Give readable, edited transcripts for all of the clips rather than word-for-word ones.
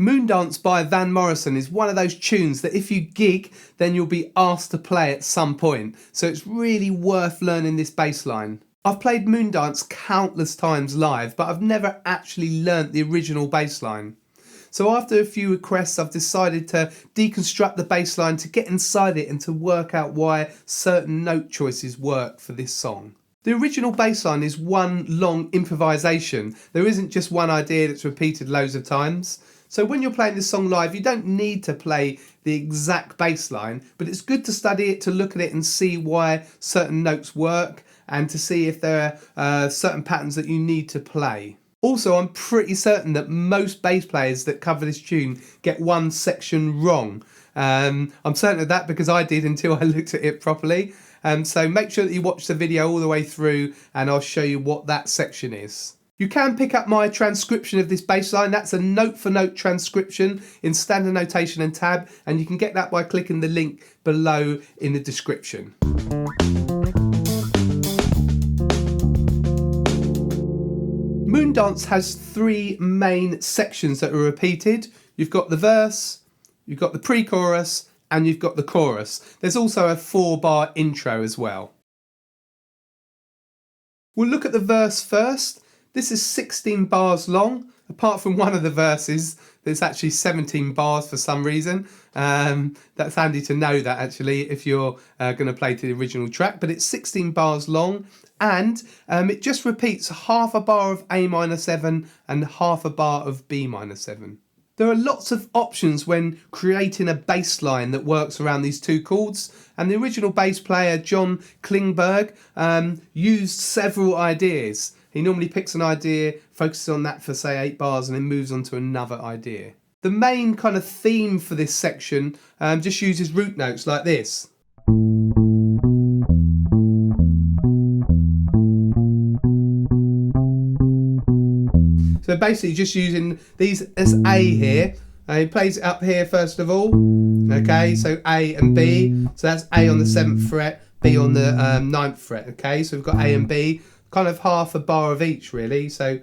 Moondance by Morrison is one of those tunes that if you gig, then you'll be asked to play at some point. So it's really worth learning this bass line. I've played Moondance countless times live, but I've never actually learnt the original bass line. So after a few requests, I've decided to deconstruct the bass line to get inside it and to work out why certain note choices work for this song. The original bass line is one long improvisation. There isn't just one idea that's repeated loads of times. So when you're playing this song live, you don't need to play the exact bass line, but it's good to study it, to look at it and see why certain notes work and to see if there are certain patterns that you need to play. Also, I'm pretty certain that most bass players that cover this tune get one section wrong. I'm certain of that because I did until I looked at it properly. So make sure that you watch the video all the way through and I'll show you what that section is. You can pick up my transcription of this bass line. That's a note-for-note transcription in standard notation and tab, and you can get that by clicking the link below in the description. Moondance has three main sections that are repeated. You've got the verse, you've got the pre-chorus, and you've got the chorus. There's also a 4-bar intro as well. We'll look at the verse first. This is 16 bars long. Apart from one of the verses, there's actually 17 bars for some reason. That's handy to know that actually if you're going to play to the original track, but it's 16 bars long and it just repeats half a bar of A minor 7 and half a bar of B minor 7. There are lots of options when creating a bass line that works around these two chords, and the original bass player John Klingberg used several ideas. He normally picks an idea, focuses on that for say 8 bars and then moves on to another idea. The main kind of theme for this section just uses root notes like this. So basically just using these as A here. He plays it up here first of all. Okay, so A and B. So that's A on the 7th fret, B on the 9th fret. Okay, so we've got A and B. Kind of half a bar of each really. So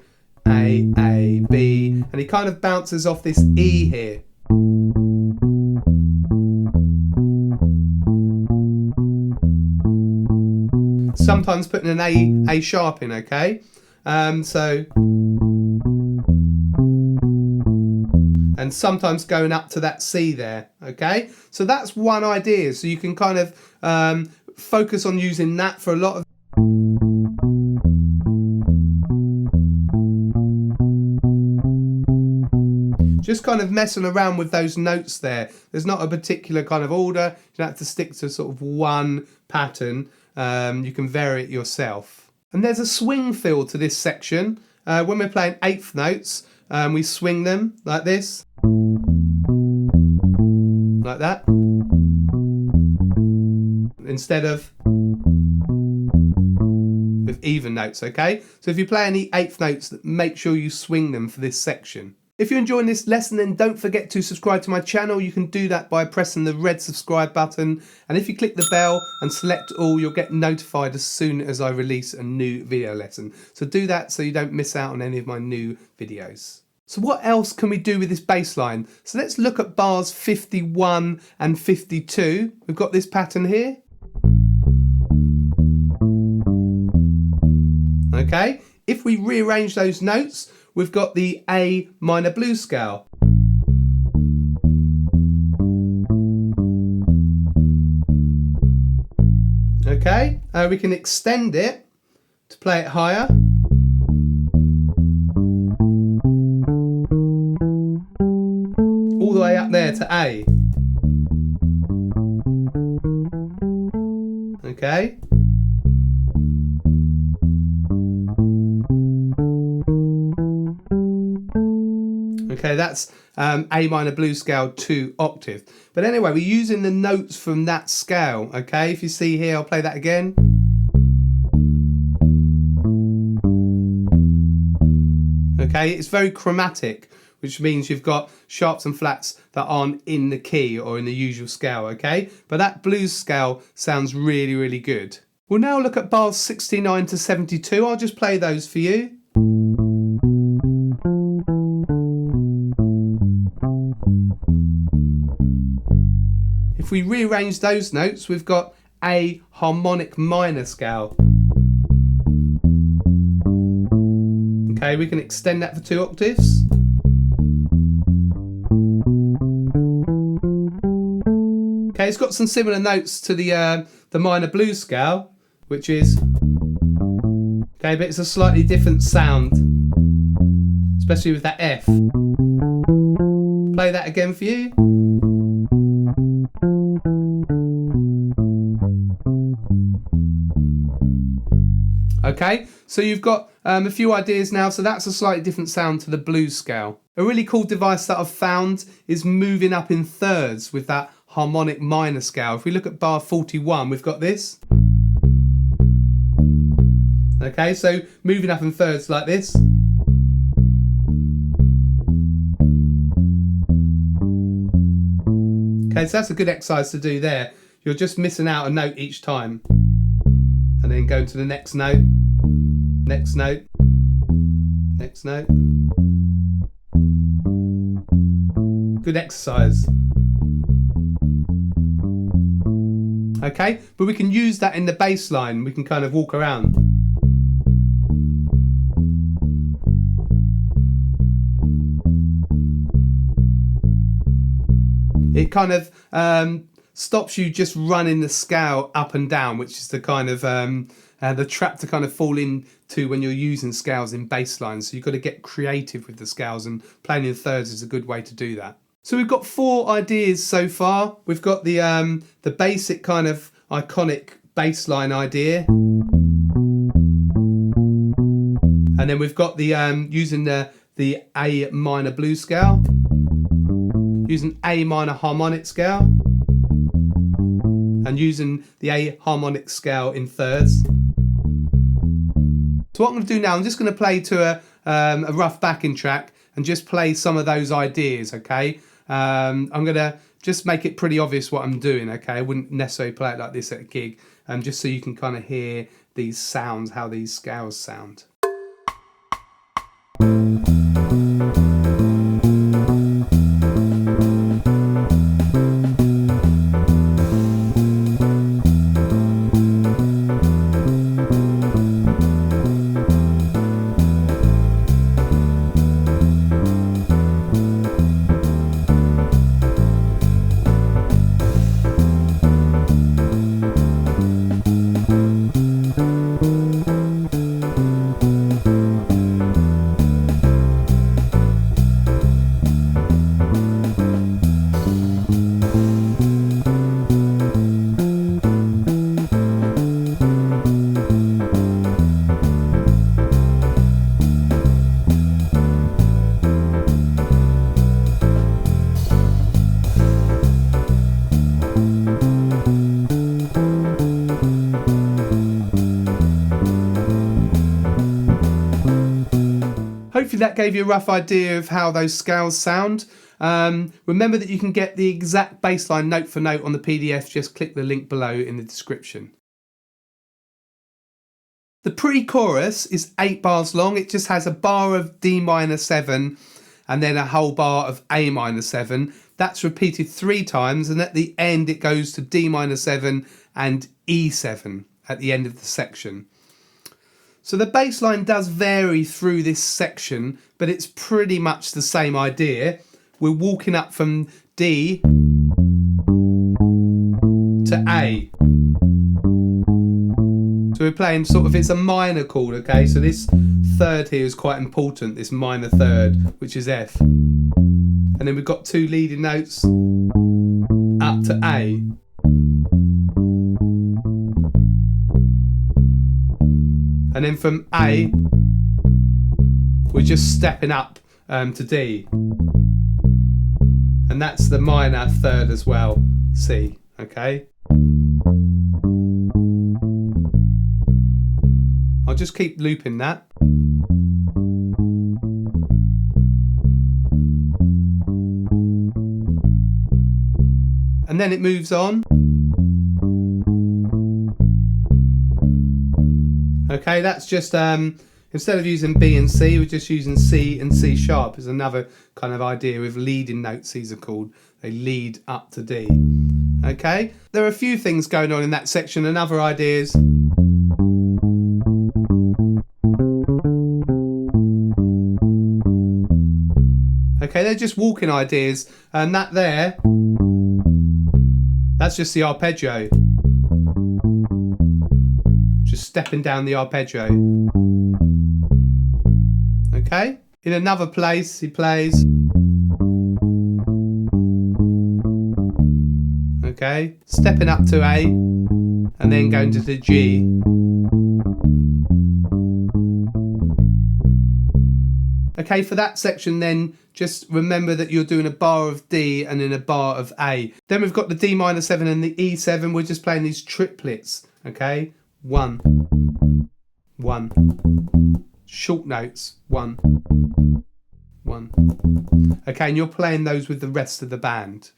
A, B. And he kind of bounces off this E here. Sometimes putting an A sharp in, okay? And sometimes going up to that C there, okay? So that's one idea. So you can kind of focus on using that for a lot of just kind of messing around with those notes there. There's not a particular kind of order. You don't have to stick to sort of one pattern. You can vary it yourself. And there's a swing feel to this section. When we're playing 8th notes, we swing them like this. Like that. Instead of with even notes, okay? So if you play any 8th notes, make sure you swing them for this section. If you're enjoying this lesson, then don't forget to subscribe to my channel. You can do that by pressing the red subscribe button. And if you click the bell and select all, you'll get notified as soon as I release a new video lesson. So do that so you don't miss out on any of my new videos. So what else can we do with this bass line? So let's look at bars 51 and 52. We've got this pattern here. Okay, if we rearrange those notes, we've got the A minor blues scale. Okay, we can extend it to play it higher. All the way up there to A. Okay. Okay, that's A minor blues scale 2 octave. But anyway, we're using the notes from that scale. Okay, if you see here, I'll play that again. Okay, it's very chromatic, which means you've got sharps and flats that aren't in the key or in the usual scale, okay? But that blues scale sounds really, really good. We'll now look at bars 69 to 72. I'll just play those for you. If we rearrange those notes, we've got a harmonic minor scale. Okay, we can extend that for 2 octaves. Okay, it's got some similar notes to the minor blues scale, which is, okay, but it's a slightly different sound, especially with that F. Play that again for you. Okay, so you've got a few ideas now, so that's a slightly different sound to the blues scale. A really cool device that I've found is moving up in thirds with that harmonic minor scale. If we look at bar 41, we've got this. Okay, so moving up in thirds like this. Okay, so that's a good exercise to do there. You're just missing out a note each time. And then go to the next note, next note, next note. Good exercise. Okay, but we can use that in the bass line. We can kind of walk around. It kind of stops you just running the scale up and down, which is the kind of the trap to kind of fall into when you're using scales in bass lines. So you've got to get creative with the scales, and playing in thirds is a good way to do that. So we've got 4 ideas so far. We've got the basic kind of iconic bass line idea, and then we've got the using the A minor blues scale, using A minor harmonic scale, and using the A harmonic scale in thirds. So what I'm going to do now, I'm just going to play to a rough backing track and just play some of those ideas, okay? I'm going to just make it pretty obvious what I'm doing, okay? I wouldn't necessarily play it like this at a gig, just so you can kind of hear these sounds, how these scales sound. Hopefully that gave you a rough idea of how those scales sound. Remember that you can get the exact bass line note for note on the PDF. Just click the link below in the description. The pre-chorus is 8 bars long. It just has a bar of D minor 7 and then a whole bar of A minor 7. That's repeated 3 times, and at the end it goes to D minor 7 and E7 at the end of the section. So the bass line does vary through this section, but it's pretty much the same idea. We're walking up from D to A. So we're playing sort of, it's a minor chord, okay? So this third here is quite important, this minor third, which is F. And then we've got 2 leading notes up to A. And then from A, we're just stepping up to D. And that's the minor third as well, C, okay? I'll just keep looping that. And then it moves on. Okay, that's just, instead of using B and C, we're just using C and C sharp is another kind of idea with leading notes, these are called. They lead up to D. Okay, there are a few things going on in that section and other ideas. Okay, they're just walking ideas, and that there, that's just the arpeggio. Just stepping down the arpeggio. Okay, in another place he plays. Okay, stepping up to A and then going to the G. Okay, for that section then, just remember that you're doing a bar of D and then a bar of A. Then we've got the D minor 7 and the E7. We're just playing these triplets. Okay, 1, 1. Short notes, 1, 1. Okay, and you're playing those with the rest of the band.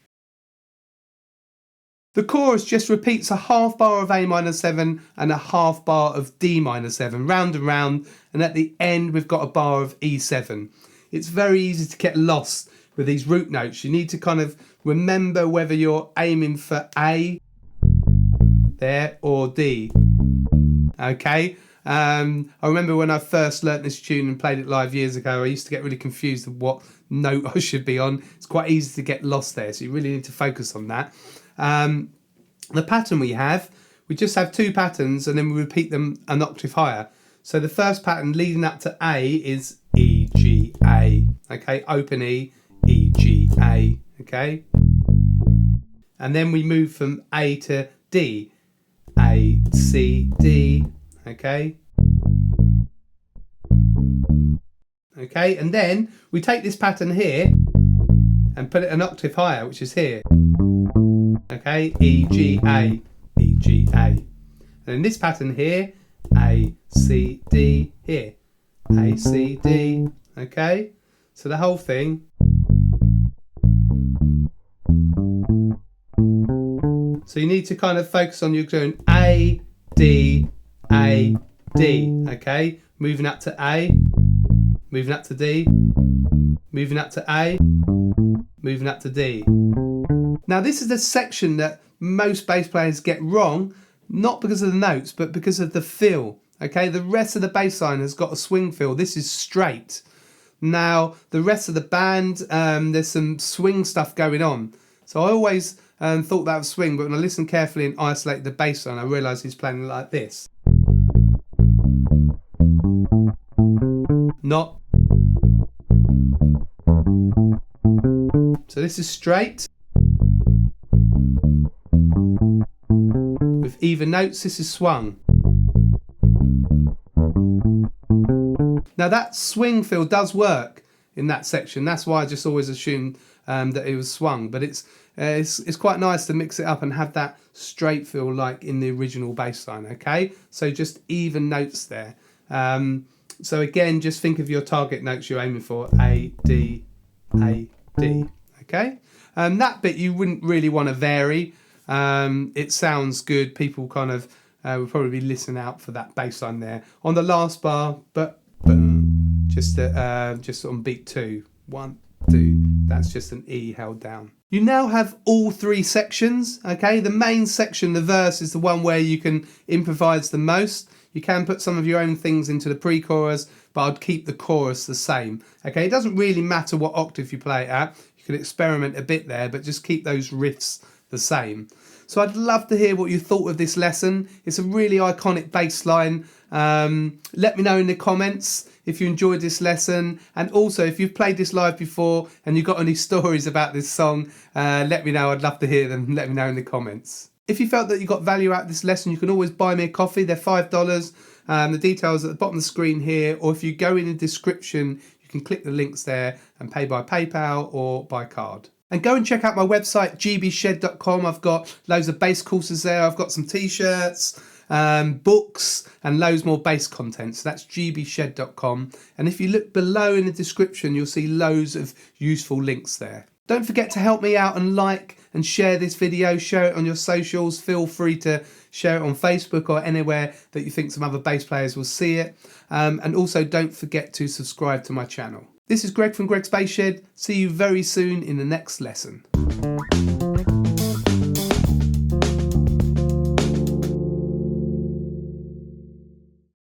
The chorus just repeats a half bar of A minor 7 and a half bar of D minor 7, round and round, and at the end we've got a bar of E7. It's very easy to get lost with these root notes. You need to kind of remember whether you're aiming for A there or D. Okay, I remember when I first learnt this tune and played it live years ago, I used to get really confused of what note I should be on. It's quite easy to get lost there, so you really need to focus on that. The pattern we just have two patterns and then we repeat them an octave higher. So the first pattern leading up to A is E, G, A. Okay, open E, E, G, A. Okay, and then we move from A to D, A, C, D. Okay, okay, and then we take this pattern here and put it an octave higher, which is here. Okay, E, G, A, E, G, A. And in this pattern here, A, C, D, here. A, C, D. Okay, so the whole thing. So you need to kind of focus on, you're doing A, D, A, D. Okay, moving up to A, moving up to D, moving up to A, moving up to D. Now this is the section that most bass players get wrong, not because of the notes, but because of the feel. Okay, the rest of the bass line has got a swing feel. This is straight. Now the rest of the band, there's some swing stuff going on. So I always thought that was swing, but when I listened carefully and isolated the bass line, I realised he's playing like this. Not. So this is straight. With even notes, this is swung. Now that swing feel does work in that section. That's why I just always assumed that it was swung. But it's quite nice to mix it up and have that straight feel like in the original bass line. Okay, so just even notes there. So again, just think of your target notes you're aiming for: A, D, A, D. Okay, that bit you wouldn't really want to vary. It sounds good. People kind of will probably listen out for that bass line there on the last bar, but just on beat 2, 1, 2. That's just an E held down. You now have all three sections. Okay, the main section, the verse, is the one where you can improvise the most. You can put some of your own things into the pre-chorus, but I'd keep the chorus the same. Okay, it doesn't really matter what octave you play it at. You can experiment a bit there, but just keep those riffs the same. So I'd love to hear what you thought of this lesson. It's a really iconic bass line. Let me know in the comments if you enjoyed this lesson, and also if you've played this live before and you've got any stories about this song, let me know. I'd love to hear them. Let me know in the comments. If you felt that you got value out of this lesson, you can always buy me a coffee. They're $5. The details at the bottom of the screen here, or if you go in the description, you can click the links there and pay by PayPal or by card. And go and check out my website, gbshed.com. I've got loads of bass courses there. I've got some t-shirts, books, and loads more bass content. So that's gbshed.com. And if you look below in the description, you'll see loads of useful links there. Don't forget to help me out and like and share this video. Share it on your socials. Feel free to share it on Facebook or anywhere that you think some other bass players will see it. And also don't forget to subscribe to my channel. This is Greg from Greg's Bass Shed. See you very soon in the next lesson.